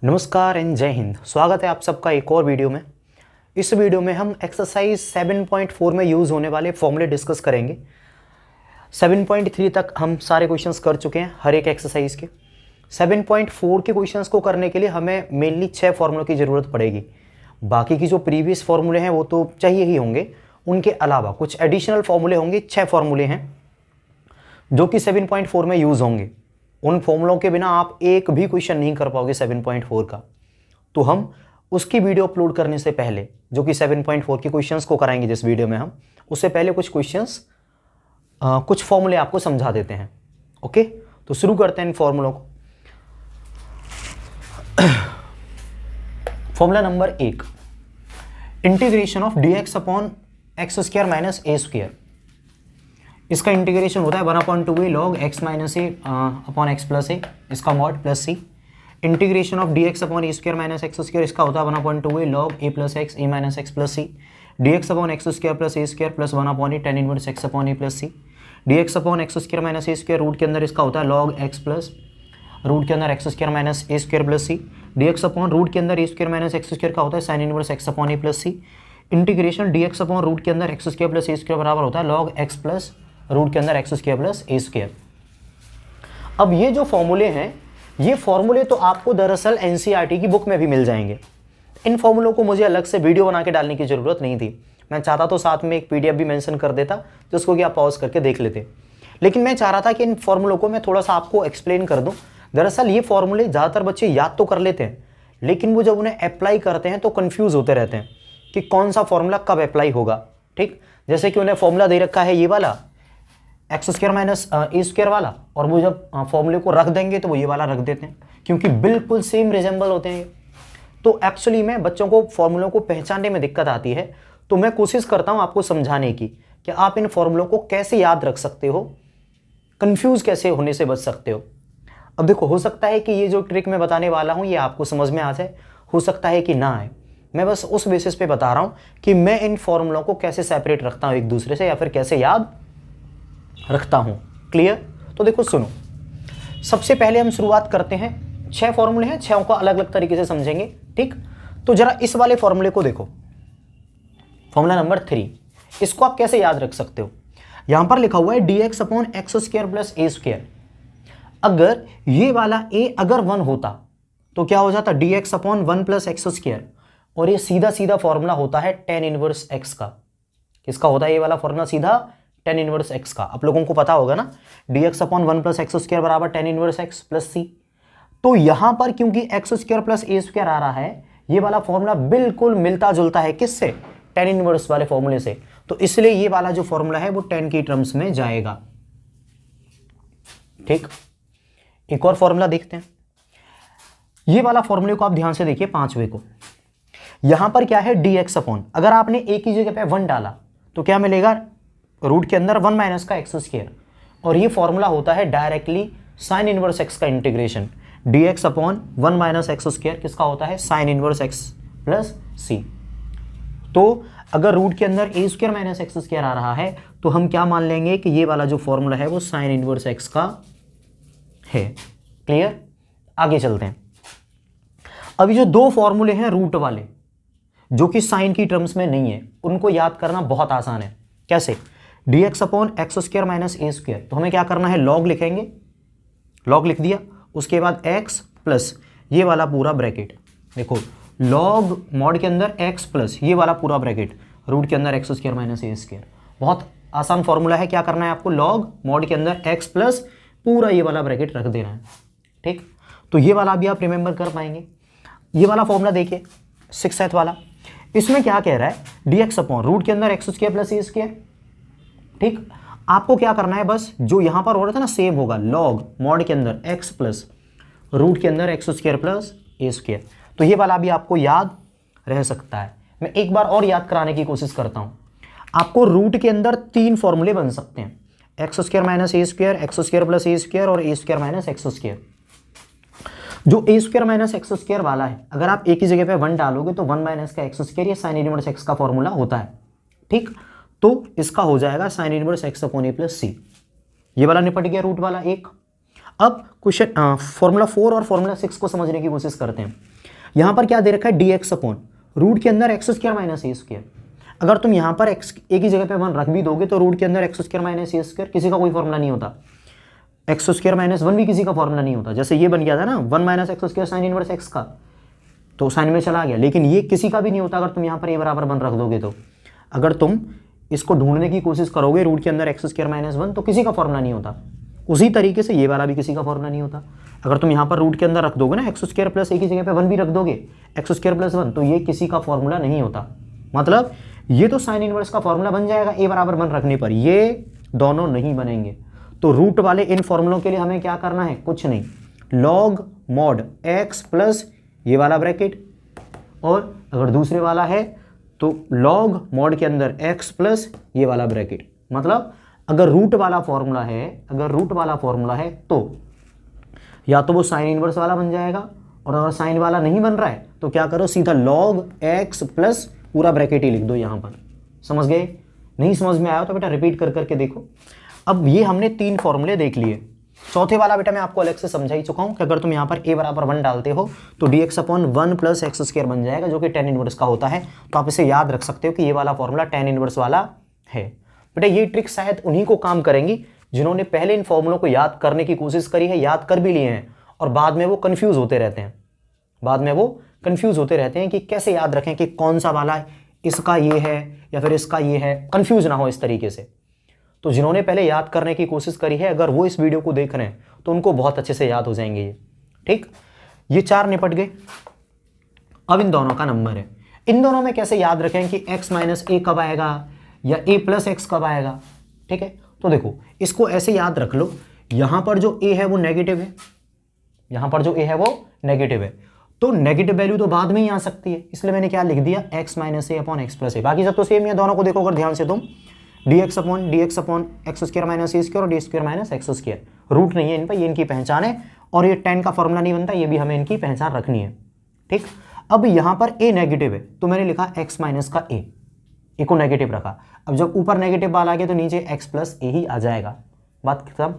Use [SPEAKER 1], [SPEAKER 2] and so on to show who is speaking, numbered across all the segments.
[SPEAKER 1] नमस्कार एंड जय हिंद। स्वागत है आप सबका एक और वीडियो में। इस वीडियो में हम एक्सरसाइज 7.4 में यूज़ होने वाले फॉर्मूले डिस्कस करेंगे। 7.3 तक हम सारे क्वेश्चंस कर चुके हैं हर एक एक्सरसाइज के। 7.4 के क्वेश्चंस को करने के लिए हमें मेनली 6 फॉर्मूलों की ज़रूरत पड़ेगी। बाकी की जो प्रीवियस फॉर्मूले हैं वो तो चाहिए ही होंगे, उनके अलावा कुछ एडिशनल फॉर्मूले होंगे। 6 फॉर्मूले हैं जो कि 7.4 में यूज़ होंगे। उन फॉर्मूलों के बिना आप एक भी क्वेश्चन नहीं कर पाओगे 7.4 का। तो हम उसकी वीडियो अपलोड करने से पहले, जो कि 7.4 के क्वेश्चंस को कराएंगे जिस वीडियो में हम, उससे पहले कुछ क्वेश्चंस कुछ फॉर्मूले आपको समझा देते हैं। ओके, तो शुरू करते हैं इन फॉर्मूलों को। Formula number 1, integration of dx upon x square minus a square. इसका इंटीग्रेशन होता है 1/2 log x minus a upon x plus a, इसका mod plus c. Integration of dx upon a square minus x square, इसका होता है 1/2 log a plus x a minus x plus c. dx upon x square plus a square plus 1/e tan inverse x upon a plus c. dx upon x square minus a square, root के अंदर इसका होता है log x plus root के अंदर x square minus a square plus c. dx upon root के अंदर ए square minus x square का होता है sine inverse x upon a plus c. Integration dx upon root के अंदर x square plus a square बराबर होता है लॉग एक्स प्लस रूट के अंदर x square plus a square. अब ये जो फॉर्मूले हैं, ये फॉर्मूले तो आपको दरअसल एनसीईआरटी की बुक में भी मिल जाएंगे। इन फॉर्मूलों को मुझे अलग से वीडियो बना के डालने की जरूरत नहीं थी। मैं चाहता तो साथ में एक पीडीएफ भी मेंशन कर देता जिसको कि आप पॉज करके देख लेते, लेकिन मैं चाह रहा था कि इन फॉर्मूलों को मैं थोड़ा सा आपको एक्सप्लेन कर दूं। दरअसल ये फॉर्मूले ज़्यादातर बच्चे याद तो कर लेते हैं, लेकिन वो जब उन्हें अप्लाई करते हैं तो कन्फ्यूज होते रहते हैं कि कौन सा फॉर्मूला कब अप्लाई होगा। ठीक, जैसे कि उन्हें फॉर्मूला दे रखा है ये वाला x square minus a square वाला, और वो जब फॉर्मूले को रख देंगे तो वो ये वाला रख देते हैं, क्योंकि बिल्कुल सेम रिजेंबल होते हैं। तो एक्चुअली में बच्चों को फॉर्मूलों को पहचानने में दिक्कत आती है, तो मैं कोशिश करता हूं आपको समझाने की कि आप इन फॉर्मूलों को कैसे याद रख सकते हो, कंफ्यूज कैसे होने से बच सकते हो। अब देखो, हो सकता है कि ये जो ट्रिक मैं बताने वाला हूँ ये आपको समझ में आ जाए, हो सकता है कि ना आए। मैं बस उस बेसिस पे बता रहा हूँ कि मैं इन फॉर्मूलों को कैसे सेपरेट रखता हूँ एक दूसरे से, या फिर कैसे याद रखता हूं। क्लियर? तो देखो सुनो, सबसे पहले हम शुरुआत करते हैं। 6 फॉर्मूले हैं, 6 को अलग अलग तरीके से समझेंगे। ठीक, तो जरा इस वाले फॉर्मूले को देखो, फॉर्मूला नंबर 3। इसको आप कैसे याद रख सकते हो? यहां पर लिखा हुआ है dx upon x square plus a square. अगर ये वाला a अगर 1 होता तो क्या हो जाता? dx upon 1 plus x square, और ये सीधा सीधा फॉर्मूला होता है tan इनवर्स x का। किसका होता है ये वाला फॉर्मूला? सीधा tan इनवर्स x का। आप लोगों को पता होगा ना, dx upon 1 plus x square बराबर tan inverse x plus c। तो यहां पर क्योंकि x square plus a square आ रहा है, ये वाला फॉर्मूला बिल्कुल मिलता जुलता है किससे? tan इनवर्स वाले फॉर्मूले से। तो इसलिए ये वाला जो फॉर्मूला है वो tan की टर्म्स में जाएगा। ठीक, एक और फॉर्मूला देखते हैं। ये वाला फॉर्मूले को आप ध्यान से देखिए, 5वें को। यहां पर क्या है? dx अपॉन, अगर आपने a की जगह पे 1 डाला तो क्या मिलेगा? रूट के अंदर 1 माइनस का एक्स स्क्वायर, और ये फॉर्मूला होता है डायरेक्टली साइन इनवर्स एक्स का integration. dx upon 1 minus x square किसका होता है? साइन इनवर्स एक्स प्लस सी। तो अगर रूट के अंदर ए स्क्वायर माइनस एक्स स्क्वायर आ रहा है तो हम क्या मान लेंगे कि ये वाला जो फॉर्मूला है वो साइन इनवर्स एक्स का है। क्लियर? आगे चलते हैं। अभी जो 2 फॉर्मूले हैं रूट वाले, जो कि साइन की टर्म्स में नहीं है, उनको याद करना बहुत आसान है। कैसे? dx upon x square minus a square, तो हमें क्या करना है? लॉग लिखेंगे, लॉग लिख दिया, उसके बाद x प्लस ये वाला पूरा ब्रैकेट। देखो, लॉग मॉड के अंदर x प्लस ये वाला पूरा ब्रैकेट, रूट के अंदर x square minus a square. बहुत आसान फॉर्मूला है। क्या करना है आपको? लॉग मॉड के अंदर x प्लस पूरा ये वाला ब्रैकेट रख देना है। ठीक, तो ये वाला भी आप रिमेंबर कर पाएंगे। ये वाला फॉर्मूला देखिए, 6th वाला, इसमें क्या कह रहा है? dx अपॉन रूट के अंदर x square plus a square. ठीक, आपको क्या करना है? बस जो यहां पर हो रहा था ना, सेम होगा। लॉग मॉड के अंदर x प्लस रूट के अंदर x square plus a square. तो ये वाला भी आपको याद रह सकता है। मैं एक बार और याद कराने की कोशिश करता हूं आपको। रूट के अंदर 3 फॉर्मूले बन सकते हैं, x square minus a square, x square plus a square और ए स्क्वायर माइनस एक्स स्क्वायर। जो ए स्क्वायर माइनस एक्स स्क्वायर वाला है, अगर आप एक ही जगह पे 1 डालोगे तो 1 माइनस का एक्स स्क्वायर, ये साइन इनवर्स एक्स का फॉर्मूला होता है। ठीक, तो इसका हो जाएगा sine inverse x upon a plus सी। ये वाला निपट गया रूट वाला एक। अब क्वेश्चन फॉर्मूला 4 और फॉर्मूला 6 को समझने की कोशिश करते हैं। यहाँ पर क्या दे रखा है, डी एक्स अपॉन रूट के अंदर x square minus a square. अगर तुम यहाँ पर एक्स एक ही जगह पे 1 रख भी दोगे तो रूट के अंदर x square minus a square किसी का कोई फॉर्मूला नहीं होता, एक्स स्क्वायर माइनस 1 भी किसी का फॉर्मूला नहीं होता। जैसे ये बन गया था ना 1 minus x square sine inverse x का, तो साइन में चला गया, लेकिन ये किसी का भी नहीं होता अगर तुम यहाँ पर ए बराबर 1 रख दोगे तो। अगर तुम इसको ढूंढने की कोशिश करोगे रूट के अंदर एक्स स्क्वायर माइनस 1 तो किसी का फॉर्मूला नहीं होता। उसी तरीके से ये वाला भी किसी का फॉर्मूला नहीं होता। अगर तुम यहाँ पर रूट के अंदर रख दोगे ना एक्स स्क्वायर प्लस एक ही जगह पे 1 भी रख दोगे एक्स स्क्वायर प्लस 1, तो ये किसी का फॉर्मूला नहीं होता। मतलब ये तो साइन इनवर्स का फॉर्मूला बन जाएगा ए बराबर 1 रखने पर, ये दोनों नहीं बनेंगे। तो रूट वाले इन फॉर्मूलों के लिए हमें क्या करना है, कुछ नहीं, लॉग मॉड एक्स प्लस ये वाला ब्रैकेट, और अगर दूसरे वाला है तो लॉग मॉड के अंदर x प्लस ये वाला ब्रैकेट। मतलब अगर रूट वाला फॉर्मूला है, तो या तो वो साइन इनवर्स वाला बन जाएगा, और अगर साइन वाला नहीं बन रहा है तो क्या करो, सीधा लॉग x प्लस पूरा ब्रैकेट ही लिख दो यहाँ पर। समझ गए? नहीं समझ में आया तो बेटा रिपीट कर करके देखो। अब ये हमने 3 फॉर्मूले देख लिए। चौथे वाला बेटा मैं आपको अलग से समझा ही चुका हूँ कि अगर तुम यहाँ पर a बराबर 1 डालते हो तो dx upon 1 plus x square बन जाएगा, जो कि tan इनवर्स का होता है। तो आप इसे याद रख सकते हो कि ये वाला फॉर्मूला tan इनवर्स वाला है। बेटा ये ट्रिक शायद उन्हीं को काम करेंगी जिन्होंने पहले इन फॉर्मूलों को याद करने की कोशिश करी है, याद कर भी लिए हैं, और बाद में वो कन्फ्यूज होते रहते हैं कि कैसे याद रखें कि कौन सा वाला इसका ये है या फिर इसका ये है, कन्फ्यूज ना हो इस तरीके से। तो जिन्होंने पहले याद करने की कोशिश करी है, अगर वो इस वीडियो को देख रहे हैं तो उनको बहुत अच्छे से याद हो जाएंगे ये। ठीक, ये 4 निपट गए। अब इन दोनों का नंबर है, इन दोनों में कैसे याद रखें कि x माइनस ए कब आएगा या a प्लस एक्स कब आएगा। ठीक है, तो देखो इसको ऐसे याद रख लो, यहां पर जो a है वो नेगेटिव है, तो नेगेटिव वैल्यू तो बाद में ही आ सकती है, इसलिए मैंने क्या लिख दिया, x minus a upon x plus ए। बाकी सब तो सेम है, दोनों को देखो अगर ध्यान से तुम, dx upon x square minus a square और d square minus x square, root नहीं है इन पर, ये इनकी पहचान है, और ये tan का फॉर्मूला नहीं बनता, ये भी हमें इनकी पहचान रखनी है। ठीक, अब यहाँ पर a नेगेटिव है तो मैंने लिखा x माइनस का a को नेगेटिव रखा। अब जब ऊपर नेगेटिव वाला आ गया तो नीचे x प्लस ए ही आ जाएगा, बात खत्म।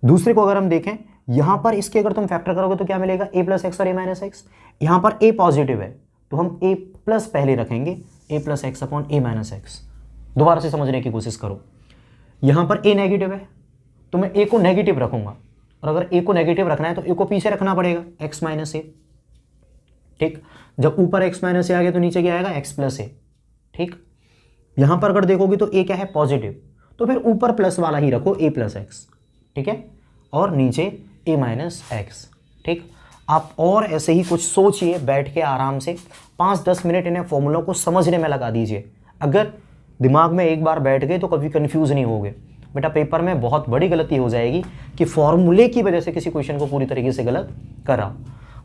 [SPEAKER 1] दूसरे को अगर हम देखें, यहाँ पर इसके अगर तुम फैक्टर करोगे तो क्या मिलेगा, a प्लस एक्स और a माइनस एक्स। यहाँ पर a पॉजिटिव है तो हम a प्लस पहले रखेंगे, a plus x upon A minus x. दोबारा से समझने की कोशिश करो, यहाँ पर a नेगेटिव है तो मैं a को नेगेटिव रखूंगा, और अगर a को नेगेटिव रखना है तो a को पीछे रखना पड़ेगा, x माइनस ए। ठीक, जब ऊपर x माइनस ए आ गया तो नीचे क्या आएगा, x प्लस ए। ठीक, यहाँ पर अगर देखोगे तो a क्या है, पॉजिटिव, तो फिर ऊपर प्लस वाला ही रखो, a प्लस एक्स। ठीक है, और नीचे a माइनस एक्स। ठीक, आप और ऐसे ही कुछ सोचिए बैठ के आराम से, 5-10 मिनट इन्हें फॉर्मूलों को समझने में लगा दीजिए। अगर दिमाग में एक बार बैठ गए तो कभी कंफ्यूज नहीं होगे। बेटा पेपर में बहुत बड़ी गलती हो जाएगी कि फॉर्मूले की वजह से किसी क्वेश्चन को पूरी तरीके से गलत करा।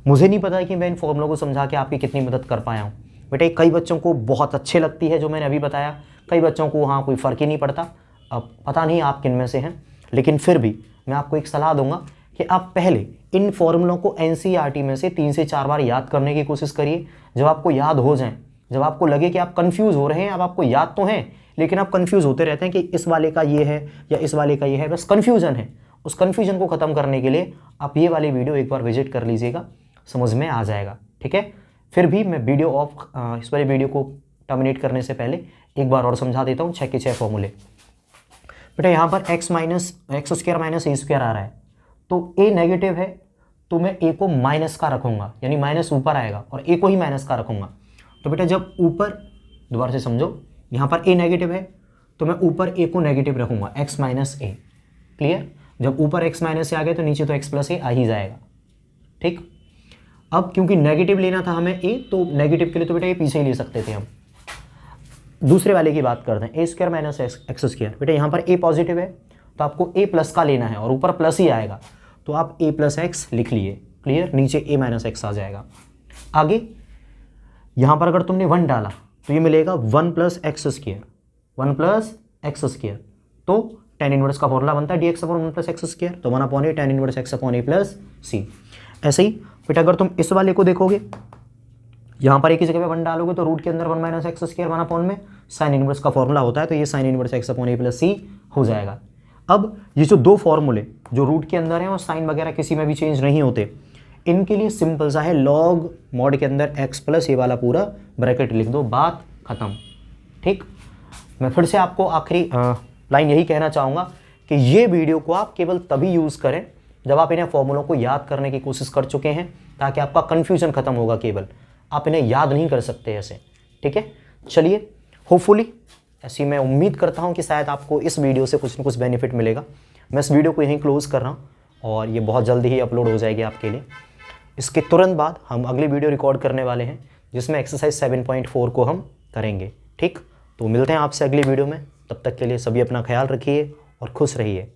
[SPEAKER 1] मुझे नहीं पता कि मैं इन फॉर्मूलों को समझा के आपकी कितनी मदद कर पाया हूँ। बेटा कई बच्चों को बहुत अच्छे लगती है जो मैंने अभी बताया, कई बच्चों को हाँ कोई फ़र्क ही नहीं पड़ता। अब पता नहीं आप किन में से हैं, लेकिन फिर भी मैं आपको एक सलाह दूंगा कि आप पहले इन फॉर्मूलों को एनसीईआरटी में से 3 से 4 बार याद करने की कोशिश करिए। जब आपको याद हो जाए, जब आपको लगे कि आप कंफ्यूज हो रहे हैं, अब आपको याद तो हैं लेकिन आप कंफ्यूज होते रहते हैं कि इस वाले का ये है या इस वाले का ये है, बस कंफ्यूजन है, उस कंफ्यूजन को ख़त्म करने के लिए आप ये वाली वीडियो एक बार विजिट कर लीजिएगा, समझ में आ जाएगा। ठीक है, फिर भी मैं इस वाली वीडियो को टर्मिनेट करने से पहले एक बार और समझा देता हूँ 6 के 6 फॉर्मूले। बेटा यहाँ पर x minus x square minus a square आ रहा है, तो a नेगेटिव है तो मैं a को माइनस का रखूँगा, यानी माइनस ऊपर आएगा, और a को ही माइनस का रखूँगा। तो बेटा जब ऊपर, दोबारा से समझो, यहाँ पर a नेगेटिव है तो मैं ऊपर a को नेगेटिव रखूँगा, x माइनस ए। क्लियर, जब ऊपर x माइनस से आ गया तो नीचे तो x प्लस ए आ ही जाएगा। ठीक, अब क्योंकि नेगेटिव लेना था हमें a, तो नेगेटिव के लिए तो बेटा ये पीछे ही ले सकते थे हम। दूसरे वाले की बात करते हैं, ए स्क्वायर माइनस एक्स स्क्वायर। बेटा यहाँ पर a पॉजिटिव है तो आपको a प्लस का लेना है, और ऊपर प्लस ही आएगा तो आप a प्लस एक्स लिख लिए। क्लियर, नीचे a माइनस एक्स आ जाएगा। आगे यहाँ पर अगर तुमने 1 डाला तो ये मिलेगा 1 plus x square, 1 plus x square, तो tan इनवर्स का फॉर्मूला बनता है dx upon 1 plus x square, तो 1 upon A tan inverse x upon a plus सी। ऐसे ही बेटा अगर तुम इस वाले को देखोगे, यहाँ पर एक ही जगह पे 1 डालोगे तो रूट के अंदर 1 माइनस एक्स स्क्वायर 1 अपॉन में साइन इनवर्स का फॉर्मूला होता है, तो ये sine inverse x upon a plus सी हो जाएगा। अब ये जो दो फॉर्मूले जो रूट के अंदर हैं और साइन वगैरह किसी में भी चेंज नहीं होते, इनके लिए सिंपल सा है, लॉग मॉड के अंदर x प्लस ये वाला पूरा ब्रैकेट लिख दो, बात खत्म। ठीक, मैं फिर से आपको आखिरी लाइन यही कहना चाहूँगा कि ये वीडियो को आप केवल तभी यूज़ करें जब आप इन्हें फॉर्मूलों को याद करने की कोशिश कर चुके हैं, ताकि आपका कन्फ्यूजन खत्म होगा। केवल आप इन्हें याद नहीं कर सकते ऐसे। ठीक है, चलिए, होपफुली ऐसी मैं उम्मीद करता हूँ कि शायद आपको इस वीडियो से कुछ न कुछ बेनिफिट मिलेगा। मैं इस वीडियो को यहीं क्लोज़ कर रहा हूँ और ये बहुत जल्दी ही अपलोड हो जाएगी आपके लिए। इसके तुरंत बाद हम अगली वीडियो रिकॉर्ड करने वाले हैं जिसमें एक्सरसाइज 7.4 को हम करेंगे। ठीक, तो मिलते हैं आपसे अगली वीडियो में। तब तक के लिए सभी अपना ख्याल रखिए और खुश रहिए।